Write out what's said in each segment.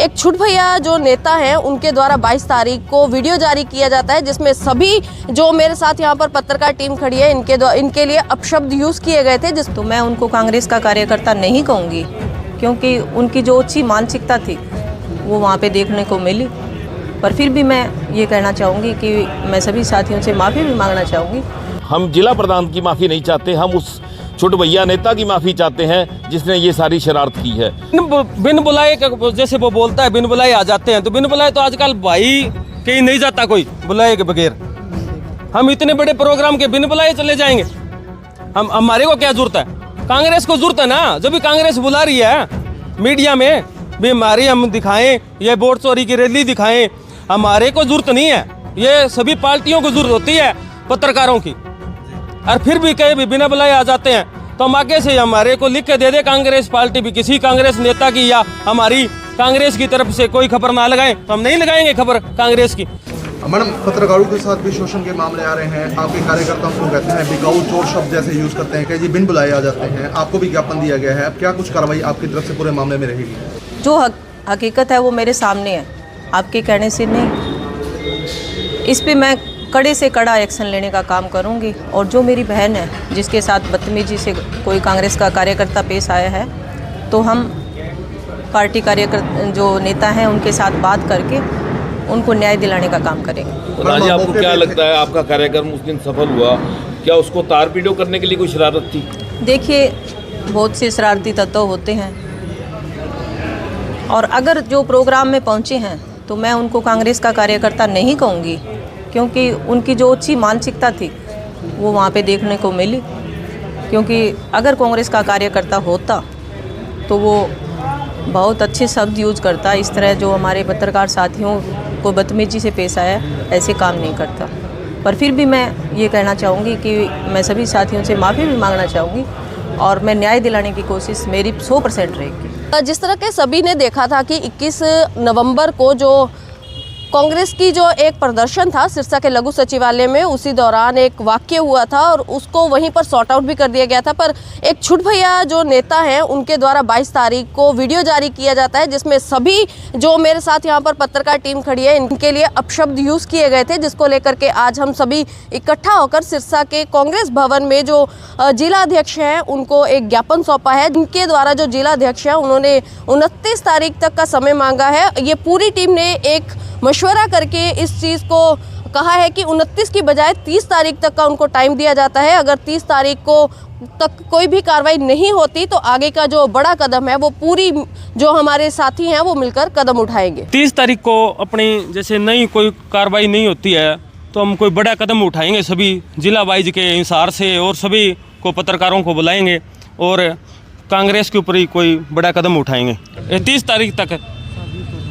एक छुट भैया जो नेता हैं उनके द्वारा 22 तारीख को वीडियो जारी किया जाता है, जिसमें सभी जो मेरे साथ यहाँ पर पत्रकार टीम खड़ी है इनके लिए अपशब्द यूज़ किए गए थे। तो मैं उनको कांग्रेस का कार्यकर्ता नहीं कहूँगी, क्योंकि उनकी जो अच्छी मानसिकता थी वो वहाँ पे देखने को मिली। पर फिर भी मैं ये कहना चाहूँगी कि मैं सभी साथियों से माफ़ी भी मांगना चाहूँगी। हम जिला प्रधान की माफ़ी नहीं चाहते, हम उस छोटे भैया नेता की माफ़ी चाहते हैं जिसने ये सारी शरारत की है। बिन बुलाए, जैसे वो बोलता है बिन बुलाए आ जाते हैं, तो बिन बुलाए तो आजकल भाई कहीं नहीं जाता कोई बुलाए के बगैर। हम इतने बड़े प्रोग्राम के बिन बुलाए चले जाएंगे? हम हमारे को क्या जरूरत है? कांग्रेस को जरूरत है ना, जब भी कांग्रेस बुला रही है मीडिया में भी हमारी हम दिखाएं, ये वोट चोरी की रैली दिखाएं। हमारे को जरूरत नहीं है, ये सभी पार्टियों को जरूरत होती है पत्रकारों की। और फिर भी कहीं भी बिना बुलाए आ जाते हैं, तो हम आगे से हमारे को लिख के दे दे कांग्रेस पार्टी भी, किसी कांग्रेस नेता की या हमारी कांग्रेस की तरफ से कोई खबर ना लगाएं, तो हम नहीं लगाएंगे खबर कांग्रेस की। मैडम, पत्रकारों के साथ भी शोषण के मामले आ रहे हैं, आपके कार्यकर्ताओं को कहते हैं बिकाऊ चोर शब्द जैसे यूज करते हैं कि जी बिन बुलाए आ जाते हैं, आपको भी ज्ञापन दिया गया है, अब क्या कुछ कार्रवाई आपकी तरफ से पूरे मामले में रहेगी? जो हकीकत है वो मेरे सामने है, आपके कहने से नहीं। इस पे मैं कड़े से कड़ा एक्शन लेने का काम करूंगी। और जो मेरी बहन है जिसके साथ बदतमीजी से कोई कांग्रेस का कार्यकर्ता पेश आया है, तो हम पार्टी कार्यकर्ता जो नेता हैं उनके साथ बात करके उनको न्याय दिलाने का काम करेंगे। राजी, आपको क्या लगता है आपका कार्यक्रम उस दिन सफल हुआ? क्या उसको तार पीड़ो करने के लिए कोई शरारत थी? देखिए, बहुत से शरारती तत्व होते हैं, और अगर जो प्रोग्राम में पहुंचे हैं तो मैं उनको कांग्रेस का कार्यकर्ता नहीं कहूँगी, क्योंकि उनकी जो अच्छी मानसिकता थी वो वहाँ पे देखने को मिली। क्योंकि अगर कांग्रेस का कार्यकर्ता होता तो वो बहुत अच्छे शब्द यूज़ करता, इस तरह जो हमारे पत्रकार साथियों को बदतमीजी से पेश आया ऐसे काम नहीं करता। पर फिर भी मैं ये कहना चाहूँगी कि मैं सभी साथियों से माफ़ी भी मांगना चाहूँगी, और मैं न्याय दिलाने की कोशिश मेरी 100% रहेगी। जिस तरह के सभी ने देखा था कि 21 नवंबर को जो कांग्रेस की जो एक प्रदर्शन था सिरसा के लघु सचिवालय में, उसी दौरान एक वाक्य हुआ था और उसको वहीं पर सॉर्ट आउट भी कर दिया गया था। पर एक छुट भैया जो नेता हैं उनके द्वारा 22 तारीख को वीडियो जारी किया जाता है, जिसमें सभी जो मेरे साथ यहाँ पर पत्रकार टीम खड़ी है इनके लिए अपशब्द यूज़ किए गए थे, जिसको लेकर के आज हम सभी इकट्ठा होकर सिरसा के कांग्रेस भवन में जो जिला अध्यक्ष हैं उनको एक ज्ञापन सौंपा है। इनके द्वारा जो जिला अध्यक्ष हैं उन्होंने 29 तारीख तक का समय मांगा है। ये पूरी टीम ने एक मशवरा करके इस चीज़ को कहा है कि 29 की बजाय 30 तारीख तक का उनको टाइम दिया जाता है। अगर 30 तारीख को तक कोई भी कार्रवाई नहीं होती तो आगे का जो बड़ा कदम है वो पूरी जो हमारे साथी हैं वो मिलकर कदम उठाएंगे। 30 तारीख को अपनी जैसे नई कोई कार्रवाई नहीं होती है तो हम कोई बड़ा कदम उठाएंगे, सभी जिला वाइज के हिसार से, और सभी को पत्रकारों को बुलाएंगे और कांग्रेस के ऊपर ही कोई बड़ा कदम उठाएंगे 30 तारीख तक।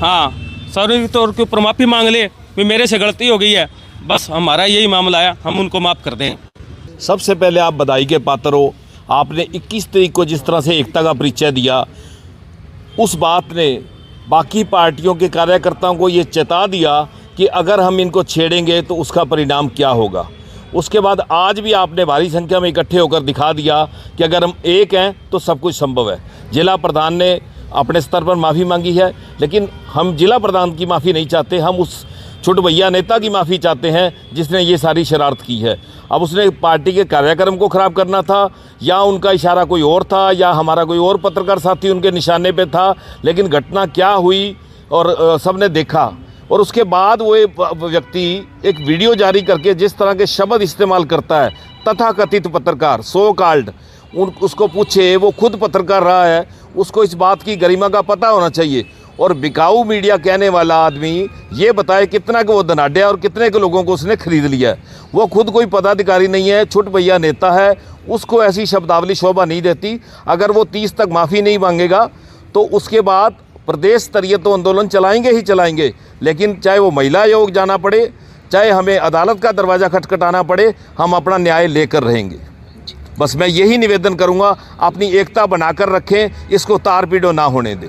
हाँ, सार्वजनिक तौर के ऊपर माफ़ी मांग ले भी मेरे से गलती हो गई है, बस हमारा यही मामला है, हम उनको माफ़ कर दें। सबसे पहले आप बधाई के पात्र हो। आपने 21 तारीख को जिस तरह से एकता का परिचय दिया, उस बात ने बाकी पार्टियों के कार्यकर्ताओं को ये चेता दिया कि अगर हम इनको छेड़ेंगे तो उसका परिणाम क्या होगा। उसके बाद आज भी आपने भारी संख्या में इकट्ठे होकर दिखा दिया कि अगर हम एक हैं तो सब कुछ संभव है। जिला प्रधान ने अपने स्तर पर माफ़ी मांगी है, लेकिन हम जिला प्रधान की माफ़ी नहीं चाहते, हम उस छोटे भैया नेता की माफ़ी चाहते हैं जिसने ये सारी शरारत की है। अब उसने पार्टी के कार्यक्रम को ख़राब करना था, या उनका इशारा कोई और था, या हमारा कोई और पत्रकार साथी उनके निशाने पे था, लेकिन घटना क्या हुई और सबने देखा। और उसके बाद वो व्यक्ति एक वीडियो जारी करके जिस तरह के शब्द इस्तेमाल करता है, तथाकथित पत्रकार सो कॉल्ड, उसको पूछे, वो खुद पत्रकार रहा है, उसको इस बात की गरिमा का पता होना चाहिए। और बिकाऊ मीडिया कहने वाला आदमी ये बताए कितना के वो धनाढ़ और कितने के लोगों को उसने खरीद लिया है। वो खुद कोई पदाधिकारी नहीं है, छुट भैया नेता है, उसको ऐसी शब्दावली शोभा नहीं देती। अगर वो 30 तक माफ़ी नहीं मांगेगा तो उसके बाद प्रदेश स्तरीय तो आंदोलन चलाएंगे ही चलाएंगे, लेकिन चाहे वो महिला आयोग जाना पड़े, चाहे हमें अदालत का दरवाज़ा खटखटाना पड़े, हम अपना न्याय लेकर रहेंगे। बस मैं यही निवेदन करूंगा, अपनी एकता बनाकर रखें, इसको तार पीड़ो ना होने दें।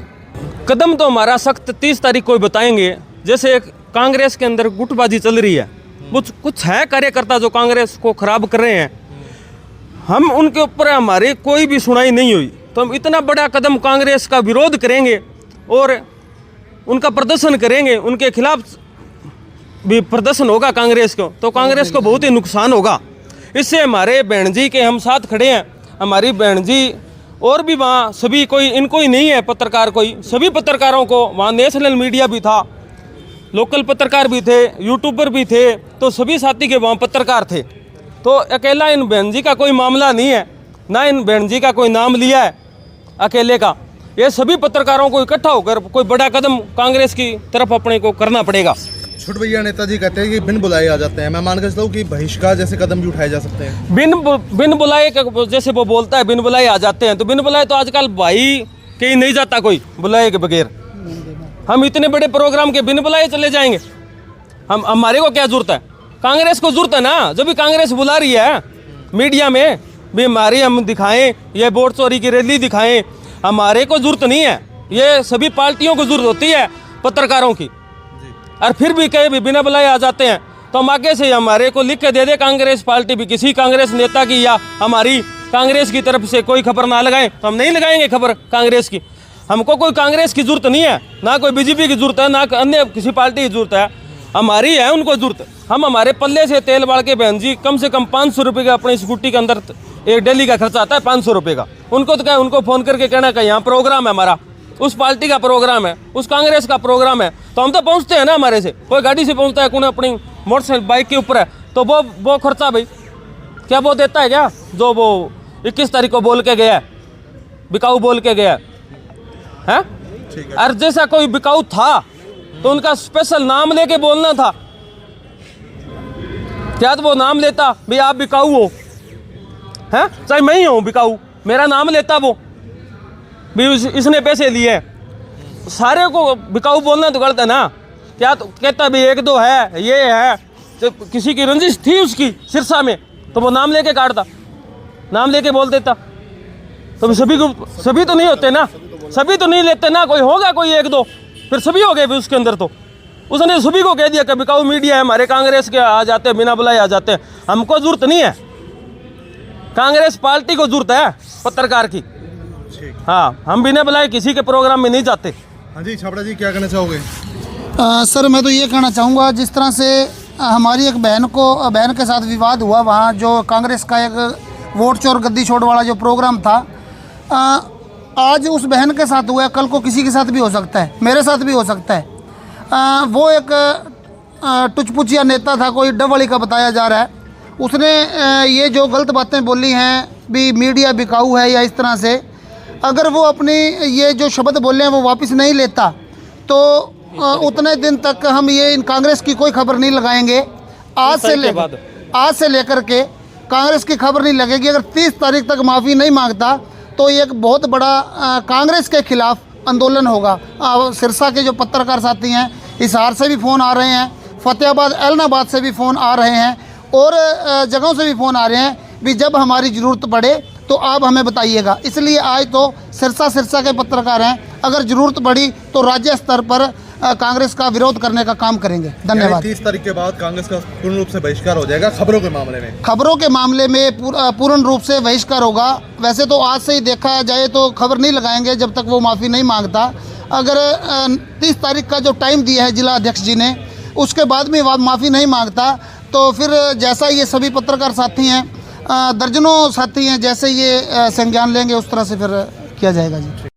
कदम तो हमारा सख्त 30 तारीख को बताएंगे। जैसे कांग्रेस के अंदर गुटबाजी चल रही है, कुछ है कार्यकर्ता जो कांग्रेस को खराब कर रहे हैं, हम उनके ऊपर हमारी कोई भी सुनाई नहीं हुई तो हम इतना बड़ा कदम कांग्रेस का विरोध करेंगे और उनका प्रदर्शन करेंगे, उनके खिलाफ भी प्रदर्शन होगा कांग्रेस को, तो कांग्रेस को बहुत ही नुकसान होगा। इससे हमारे बहन जी के हम साथ खड़े हैं, हमारी बहन जी और भी वहाँ सभी, कोई इनको ही नहीं है पत्रकार, कोई सभी पत्रकारों को, वहाँ नेशनल मीडिया भी था, लोकल पत्रकार भी थे, यूट्यूबर भी थे, तो सभी साथी के वहाँ पत्रकार थे। तो अकेला इन बहन जी का कोई मामला नहीं है, ना इन बहन जी का कोई नाम लिया है अकेले का। ये सभी पत्रकारों को इकट्ठा होकर कोई बड़ा कदम कांग्रेस की तरफ अपने को करना पड़ेगा। छोटे भैया नेताजी कहते हैं कि बिन बुलाए आ जाते हैं। मैं मान के चलता हूँ कि बहिष्कार जैसे कदम भी उठाए जा सकते हैं। बिन बुलाए जैसे वो बोलता है, बिन बुलाए आ जाते हैं, तो बिन बुलाए तो आजकल भाई कहीं नहीं जाता कोई बुलाए के बगैर। हम इतने बड़े प्रोग्राम के बिन बुलाए चले जाएंगे? हम हमारे को क्या जरूरत है? कांग्रेस को जरूरत है ना, जब भी कांग्रेस बुला रही है मीडिया में भी हमारी, हम दिखाएं, ये वोट चोरी की रैली दिखाएं, हमारे को जरूरत नहीं है। ये सभी पार्टियों को जरूरत होती है पत्रकारों की, और फिर भी कहे भी बिना बुलाए आ जाते हैं, तो हम आगे से हमारे को लिख के दे दे कांग्रेस पार्टी भी, किसी कांग्रेस नेता की या हमारी कांग्रेस की तरफ से कोई खबर ना लगाएं, तो हम नहीं लगाएंगे खबर कांग्रेस की। हमको कोई कांग्रेस की जरूरत नहीं है, ना कोई बीजेपी की जरूरत है, ना अन्य किसी पार्टी की जरूरत है, हमारी है उनको जरूरत। हम हमारे पल्ले से तेल बाढ़ के बहन जी कम से कम 500 रुपये का अपनी स्कूटी के अंदर एक डेली का खर्चा आता है 500 रुपये का। उनको तो क्या, उनको फ़ोन करके कहना कि यहाँ प्रोग्राम है हमारा, उस पार्टी का प्रोग्राम है, उस कांग्रेस का प्रोग्राम है, तो हम तो पहुँचते हैं ना। हमारे से कोई गाड़ी से पहुँचता है, कोई अपनी मोटरसाइकिल बाइक के ऊपर है, तो वो खर्चा भाई क्या वो देता है क्या? जो वो 21 तारीख को बोल के गया है, बिकाऊ बोल के गया है। और जैसा कोई बिकाऊ था तो उनका स्पेशल नाम लेके बोलना था, क्या तो वो नाम लेता भाई आप बिकाऊ हो, हैं? चाहे मैं ही हूँ बिकाऊ, मेरा नाम लेता वो भी इसने पैसे लिए, सारे को बिकाऊ बोलना तो गलत है ना। क्या तो कहता भाई एक दो है, ये है, तो किसी की रंजिश थी उसकी सिरसा में, तो वो नाम लेके काटता, नाम लेके बोल देता। तो सभी तो नहीं होते ना, सभी तो नहीं लेते ना, कोई होगा कोई एक दो, फिर सभी हो गए भी उसके अंदर। तो उसने सभी को कह दिया कि बिकाऊ मीडिया है, हमारे कांग्रेस के आ जाते हैं, बिना बुलाए आ जाते हैं। हमको जरूरत नहीं है, कांग्रेस पार्टी को जरूरत है पत्रकार की। हाँ, हम बिना बुलाए किसी के प्रोग्राम में नहीं जाते। हाँ जी छाबड़ा जी, क्या कहना चाहोगे? सर मैं तो ये कहना चाहूँगा, जिस तरह से हमारी एक बहन के साथ विवाद हुआ, वहाँ जो कांग्रेस का एक वोट चोर गद्दी छोड़ वाला जो प्रोग्राम था, आज उस बहन के साथ हुआ, कल को किसी के साथ भी हो सकता है, मेरे साथ भी हो सकता है। वो एक टुचपुचिया नेता था, कोई डबली का बताया जा रहा है, उसने ये जो गलत बातें बोली हैं भी मीडिया बिकाऊ है या इस तरह से, अगर वो अपनी ये जो शब्द बोले हैं वो वापस नहीं लेता तो उतने दिन तक हम ये इन कांग्रेस की कोई खबर नहीं लगाएंगे। आज से लेकर के कांग्रेस की खबर नहीं लगेगी। अगर 30 तारीख तक माफ़ी नहीं मांगता तो एक बहुत बड़ा कांग्रेस के खिलाफ आंदोलन होगा। सिरसा के जो पत्रकार साथी हैं, हिसार से भी फ़ोन आ रहे हैं, फतेहाबाद एलनाबाद से भी फ़ोन आ रहे हैं, और जगहों से भी फ़ोन आ रहे हैं भी जब हमारी ज़रूरत पड़े तो आप हमें बताइएगा। इसलिए आज तो सिरसा के पत्रकार हैं, अगर ज़रूरत पड़ी तो राज्य स्तर पर कांग्रेस का विरोध करने का काम करेंगे। धन्यवाद। 30 तारीख के बाद कांग्रेस का पूर्ण रूप से बहिष्कार हो जाएगा खबरों के मामले में? खबरों के मामले में पूर्ण रूप से बहिष्कार होगा। वैसे तो आज से ही देखा जाए तो खबर नहीं लगाएंगे जब तक वो माफ़ी नहीं मांगता। अगर 30 तारीख का जो टाइम दिया है जिला अध्यक्ष जी ने, उसके बाद भी माफ़ी नहीं मांगता तो फिर जैसा ये सभी पत्रकार साथी हैं, दर्जनों साथी हैं, जैसे ये संज्ञान लेंगे उस तरह से फिर किया जाएगा जी।